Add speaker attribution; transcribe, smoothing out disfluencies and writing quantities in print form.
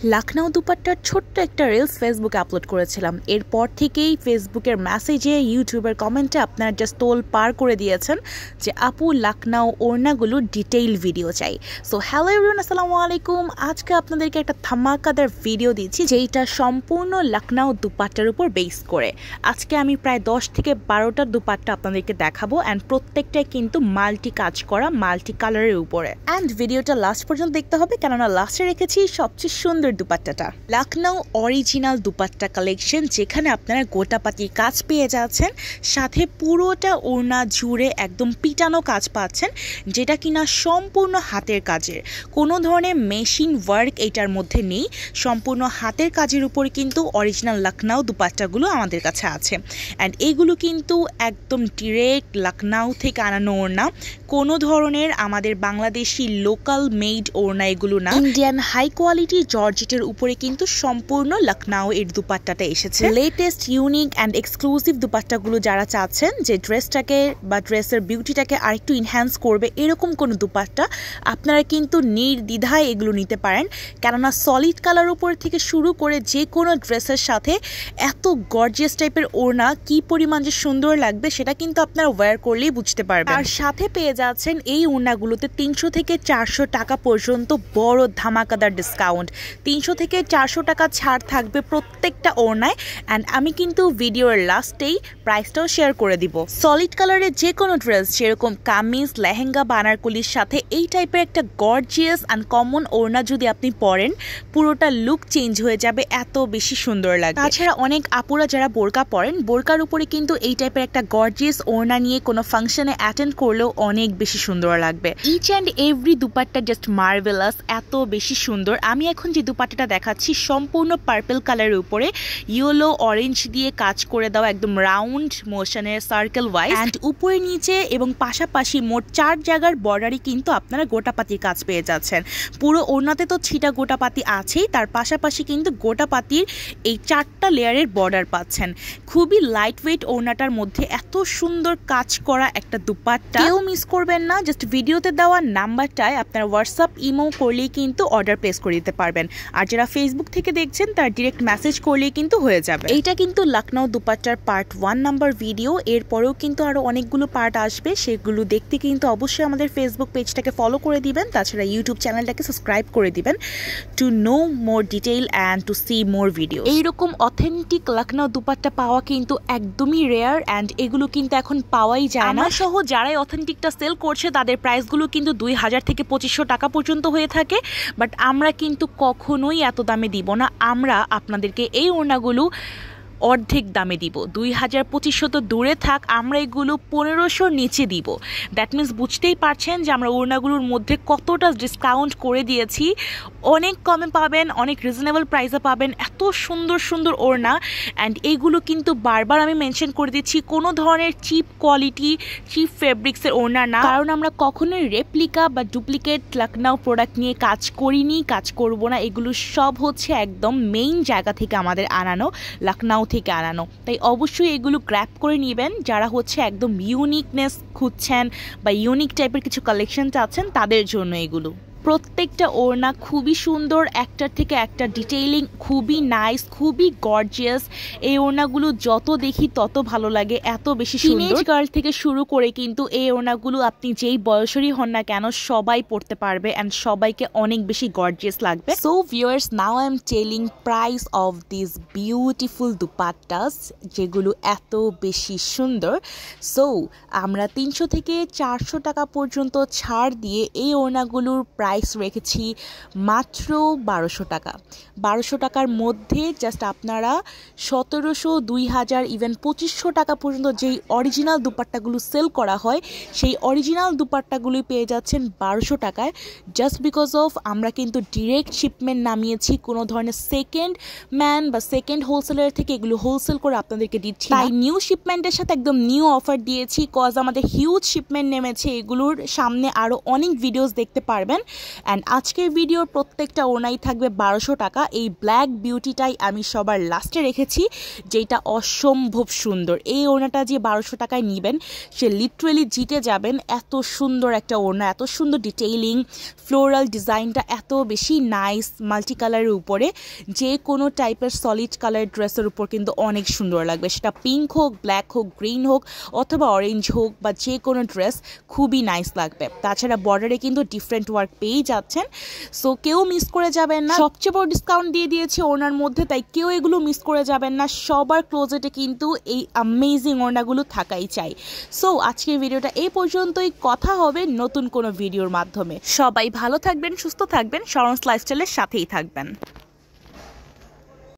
Speaker 1: লখনউ দুপাট্টার ছোট্ট একটা রিলস ফেসবুকে আপলোড করেছিলাম। এরপর থেকেই ফেসবুকের মেসেজে, ইউটিউবের কমেন্টে আপনারা জাস্ট তোল পার করে দিয়েছেন যে আপু লখনউ ওড়নাগুলো ডিটেইল ভিডিও চাই। সো হ্যালো এভরিওয়ান, আসসালামু আলাইকুম। আজকে আপনাদেরকে একটা ধামাকাদার ভিডিও দিচ্ছি যেটা সম্পূর্ণ লখনউ দুপাট্টার উপর বেস করে। আজকে আমি প্রায় 10 থেকে 12টা দুপাট্টা আপনাদেরকে দেখাবো অ্যান্ড প্রত্যেকটাই কিন্তু মাল্টি কাজ করা, মাল্টি কালারের উপরে। অ্যান্ড ভিডিওটা লাস্ট পর্যন্ত দেখতে হবে, কেননা লাস্টে রেখেছি সবচেয়ে সুন্দর দুপাট্টাটা, লখনউ অরিজিনাল দুপাট্টা কালেকশন, যেখানে আপনারা গোটাপাতির কাজ পেয়ে যাচ্ছেন, সাথে পুরোটা ওড়না জুড়ে একদম পিটানো কাজ পাচ্ছেন, যেটা কিনা সম্পূর্ণ হাতের কাজের। কোনো ধরনের মেশিন ওয়ার্ক এটার মধ্যে নেই, সম্পূর্ণ হাতের কাজের উপর কিন্তু অরিজিনাল লখনউ দুপাট্টাগুলো আমাদের কাছে আছে। অ্যান্ড এইগুলো কিন্তু একদম ডিরেক্ট লখনউ থেকে আনানো ওড়না, কোনো ধরনের আমাদের বাংলাদেশি লোকাল মেড ওড়না এগুলো না। ইন্ডিয়ান হাই কোয়ালিটি জর্জেটের উপরে কিন্তু সম্পূর্ণ লখনউ এর দুপাট্টাটা এসেছে। লেটেস্ট ইউনিক অ্যান্ড এক্সক্লুসিভ দুপাট্টাগুলো যারা চাচ্ছেন যে ড্রেসটাকে বা ড্রেসের বিউটিটাকে আরেকটু ইনহ্যান্স করবে, এরকম কোনো দুপাট্টা আপনারা কিন্তু নির্দ্বিধায় এগুলো নিতে পারেন, কেননা সলিড কালার উপর থেকে শুরু করে যে কোনো ড্রেসের সাথে এত গর্জিয়াস টাইপের ওড়না কি পরিমাণ যে সুন্দর লাগবে সেটা কিন্তু আপনারা ওয়্যার করলেই বুঝতে পারবেন। আর সাথে পেয়ে যাচ্ছেন এই ওড়নাগুলোতে 300 থেকে 400 টাকা পর্যন্ত বড় ধামাকাদার ডিসকাউন্ট। 300 থেকে 400 টাকা ছাড় থাকবে প্রত্যেকটা ওড়নায়। অ্যান্ড আমি কিন্তু ভিডিওর লাস্টেই প্রাইসটাও শেয়ার করে দিব। সলিড কালারের যে কোনো ড্রেস, যেরকম কামিজ, লেহেঙ্গা, বানারকুলির সাথে এই টাইপের একটা গর্জিয়াস অ্যান্ড কমন ওড়না যদি আপনি পরেন, পুরোটা লুক চেঞ্জ হয়ে যাবে, এত বেশি সুন্দর লাগে। তাছাড়া অনেক আপুরা যারা বোরকা পরেন, বোরকার উপরে কিন্তু এই টাইপের একটা গর্জিয়াস ওড়না নিয়ে কোনো ফাংশনে অ্যাটেন্ড করলেও অনেক বেশি সুন্দর লাগবে। Each and every dupatta just marvellous, এত বেশি সুন্দর। আমি এখন যে দুপাট্টাটা দেখাচ্ছি সম্পূর্ণ পার্পল কালারের উপরে ইয়েলো অরেঞ্জ দিয়ে কাজ করে দেওয়া, একদম রাউন্ড মোশনের সার্কেল ওয়াইজ, অ্যান্ড উপরে নিচে এবং পাশাপাশি মোট 4 জায়গার বর্ডারই কিন্তু আপনারা গোটাপাতির কাজ পেয়ে যাচ্ছেন। পুরো ওড়নাতে তো ছিটা গোটাপাতি আছেই, তার পাশাপাশি কিন্তু গোটাপাতির এই 4টা লেয়ারের বর্ডার পাচ্ছেন। খুবই লাইট ওয়েট ওড়নাটার মধ্যে এত সুন্দর কাজ করা একটা দুপাট্টা কেউ মিস করবেন না। জাস্ট ভিডিওতে দেওয়া নাম্বারটায় আপনারা হোয়াটসঅ্যাপ, ইমো করলেই কিন্তু অর্ডার প্লেস করে দিতে পারবেন। আর যারা ফেসবুক থেকে দেখছেন তারা ডিরেক্ট মেসেজ করলেই কিন্তু হয়ে যাবে। এইটা কিন্তু লখনউ দুপাট্টার পার্ট 1 নাম্বার ভিডিও। এরপরেও কিন্তু আরো অনেকগুলো পার্ট আসবে, সেগুলো দেখতে কিন্তু অবশ্যই আমাদের ফেসবুক পেজটাকে ফলো করে দিবেন। তাছাড়া ইউটিউব চ্যানেলটাকে সাবস্ক্রাইব করে দিবেন to know more detail and to see more video. এইরকম অথেন্টিক লখনউ দুপাট্টা পাওয়া কিন্তু একদমই রেয়ার, অ্যান্ড এগুলো কিন্তু এখন পাওয়াই যায় না। সহ যারাই অথেন্টিকটা সেল করছে তাদের প্রাইসগুলো কিন্তু 2000 থেকে 2500 টাকা পর্যন্ত হয়ে থাকে, বাট আমরা কিন্তু কখনোই এত দামে দিব না। আমরা আপনাদেরকে এই ওড়নাগুলো অর্ধেক দামে দিব। 2000-2500 তো দূরে থাক, আমরা এগুলো 1500 নিচে দিব। দ্যাট মিনস বুঝতেই পারছেন যে আমরা ওড়নাগুলোর মধ্যে কতটা ডিসকাউন্ট করে দিয়েছি। অনেক কমে পাবেন, অনেক রিজনেবল প্রাইসে পাবেন এত সুন্দর সুন্দর ওড়না। অ্যান্ড এইগুলো কিন্তু বারবার আমি মেনশন করে দিচ্ছি, কোনো ধরনের চিপ কোয়ালিটি, চিপ ফেব্রিক্সের ওড়না না, কারণ আমরা কখনোই রেপ্লিকা বা ডুপ্লিকেট লখনউ প্রোডাক্ট নিয়ে কাজ করিনি, কাজ করব না। এগুলো সব হচ্ছে একদম মেইন জায়গা থেকে আমাদের আনানো, লখনউ থেকে আনানো। তাই অবশ্যই এগুলো গ্র্যাব করে নেবেন যারা হচ্ছে একদম ইউনিকনেস খুঁজছেন বা ইউনিক টাইপের কিছু কালেকশন চাচ্ছেন, তাদের জন্য এগুলো। প্রত্যেকটা ওড়না খুবই সুন্দর, একটার থেকে একটা ডিটেইলিং খুবই নাইস, খুবই গর্জিয়াস। এই ওড়নাগুলো যত দেখি তত ভালো লাগে, এত বেশি সুন্দর। টিনেজ গার্ল থেকে শুরু করে কিন্তু এই ওড়নাগুলো আপনি যেই বয়সেরই হন না কেন সবাই পড়তে পারবে, অ্যান্ড সবাইকে অনেক বেশি গর্জিয়াস লাগবে। So viewers, now I am telling price of this beautiful dupattas, যেগুলো এত বেশি সুন্দর। সো আমরা 300 থেকে 400 টাকা পর্যন্ত ছাড় দিয়ে এই ওড়নাগুলোর প্রাইস রেখেছি মাত্র 1200 টাকা। 1200 টাকার মধ্যে জাস্ট আপনারা 1700, 2000, ইভেন 2500 টাকা পর্যন্ত যেই অরিজিনাল দুপাট্টাগুলো সেল করা হয়, সেই অরিজিনাল দুপাট্টাগুলোই পেয়ে যাচ্ছেন 1200 টাকায়। জাস্ট বিকজ অফ আমরা কিন্তু ডিরেক্ট শিপমেন্ট নামিয়েছি, কোনো ধরনের সেকেন্ড ম্যান বা সেকেন্ড হোলসেলার থেকে এগুলো হোলসেল করে আপনাদেরকে দিচ্ছি। তাই নিউ শিপমেন্টের সাথে একদম নিউ অফার দিয়েছি, কজ আমাদের হিউজ শিপমেন্ট নেমেছে। এগুলোর সামনে আরও অনেক ভিডিওস দেখতে পারবেন। অ্যান্ড আজকের ভিডিওর প্রত্যেকটা ওড়নাই থাকবে 1200 টাকা। এই ব্ল্যাক বিউটিটাই আমি সবার লাস্টে রেখেছি, যেটা অসম্ভব সুন্দর। এই ওড়নাটা যে 1200 টাকায় নেবেন সে লিটারেলি জিতে যাবেন। এত সুন্দর একটা ওড়না, এত সুন্দর ডিটেইলিং, ফ্লোরাল ডিজাইনটা এত বেশি নাইস, মাল্টি কালারের উপরে যে কোনো টাইপের সলিড কালার ড্রেসের উপর কিন্তু অনেক সুন্দর লাগবে। সেটা পিঙ্ক হোক, ব্ল্যাক হোক, গ্রিন হোক অথবা অরেঞ্জ হোক বা যে কোনো ড্রেস খুবই নাইস লাগবে। তাছাড়া বর্ডারে কিন্তু ডিফারেন্ট ওয়ার্ক পেয়ে যাচ্ছেন, সো কেউ মিস করে যাবেন না। সবচেয়ে বড় ডিসকাউন্ট দিয়ে দিয়েছে ওড়নার মধ্যে, তাই কেউ এগুলো মিস করে যাবেন না। সবার ক্লোজেটে কিন্তু এই অ্যামেজিং ওড়নাগুলো থাকাই চাই। সো আজকের ভিডিওটা এই পর্যন্তই, কথা হবে নতুন কোনো ভিডিওর মাধ্যমে। সবাই ভালো থাকবেন, সুস্থ থাকবেন, শরণস লাইফস্টাইলের সাথেই থাকবেন।